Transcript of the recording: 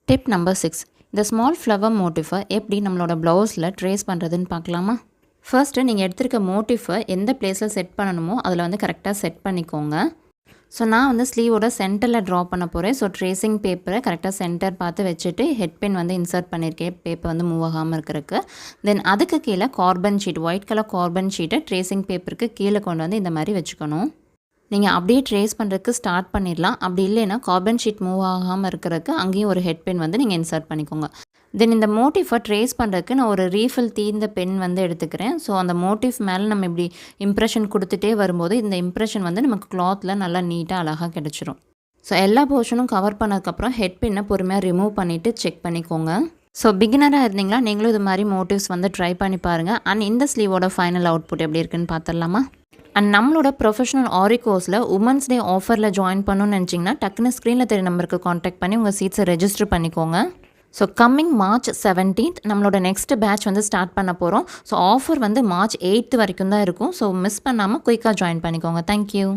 Tip number 6. இந்த small flower modify எப்படி நம்மளோட ப்ளவுஸில் ட்ரேஸ் பண்ணுறதுன்னு பார்க்கலாமா? ஃபர்ஸ்ட்டு நீங்கள் எடுத்திருக்க மோட்டிஃபை எந்த பிளேஸில் செட் பண்ணணுமோ அதில் வந்து கரெக்டாக செட் பண்ணிக்கோங்க. ஸோ நான் வந்து ஸ்லீவோட சென்டரில் ட்ரா பண்ண போகிறேன். ஸோ ட்ரேசிங் பேப்பரை கரெக்டாக சென்டர் பார்த்து வச்சுட்டு ஹெட் பின் வந்து இன்சர்ட் பண்ணியிருக்கேன், பேப்பர் வந்து மூவ் ஆகாமல் இருக்கிறதுக்கு. தென் அதுக்கு கீழே carbon sheet, white colour carbon ஷீட்டை ட்ரேசிங் பேப்பருக்கு கீழே கொண்டு வந்து இந்த மாதிரி வச்சுக்கணும். நீங்கள் அப்படியே ட்ரேஸ் பண்ணுறதுக்கு ஸ்டார்ட் பண்ணிடலாம். அப்படி இல்லைன்னா கார்பன் ஷீட் மூவ் ஆகாமல் இருக்கிறதுக்கு அங்கேயும் ஒரு ஹெட் பென் வந்து நீங்கள் இன்சர்ட் பண்ணிக்கோங்க. தென் இந்த மோட்டிஃபை ட்ரேஸ் பண்ணுறதுக்கு நான் ஒரு ரீஃபில் தீர்ந்த பென் வந்து எடுத்துக்கிறேன். ஸோ அந்த மோட்டிஃப் மேலே நம்ம இப்படி இம்ப்ரெஷன் கொடுத்துட்டே வரும்போது இந்த இம்ப்ரெஷன் வந்து நமக்கு கிளாத்தில் நல்லா நீட்டாக அழகாக கிடச்சிரும். ஸோ எல்லா போர்ஷனும் கவர் பண்ணதுக்கப்புறம் ஹெட் பின்னை பொறுமையாக ரிமூவ் பண்ணிவிட்டு செக் பண்ணிக்கோங்க. ஸோ பிகினராக இருந்தீங்களா நீங்களும் இது மாதிரி மோட்டிவ்ஸ் வந்து ட்ரை பண்ணி பாருங்கள். அண்ட் இந்த ஸ்லீவோட ஃபைனல் அவுட்புட் எப்படி இருக்குன்னு பார்த்துடலாமா? அண்ட் நம்மளோட ப்ரொஃபஷனல் ஆரி கோர்ஸில் உமன்ஸ் டே ஆஃபரில் ஜாயின் பண்ணணும்னு நினச்சிங்கன்னா டக்குன்னு ஸ்க்ரீனில் தெரிய நம்பருக்கு காண்டாக்ட் பண்ணி உங்கள் சீட்ஸை ரெஜிஸ்டர் பண்ணிக்கோங்க. ஸோ கம்மிங் March 17th நம்மளோட நெக்ஸ்ட் பேட்ச் வந்து ஸ்டார்ட் பண்ண போகிறோம். ஸோ ஆஃபர் வந்து March 8th வரைக்கும் தான் இருக்கும். ஸோ மிஸ் பண்ணாமல் குயிக்காக ஜாயின் பண்ணிக்கோங்க. தேங்க்யூ.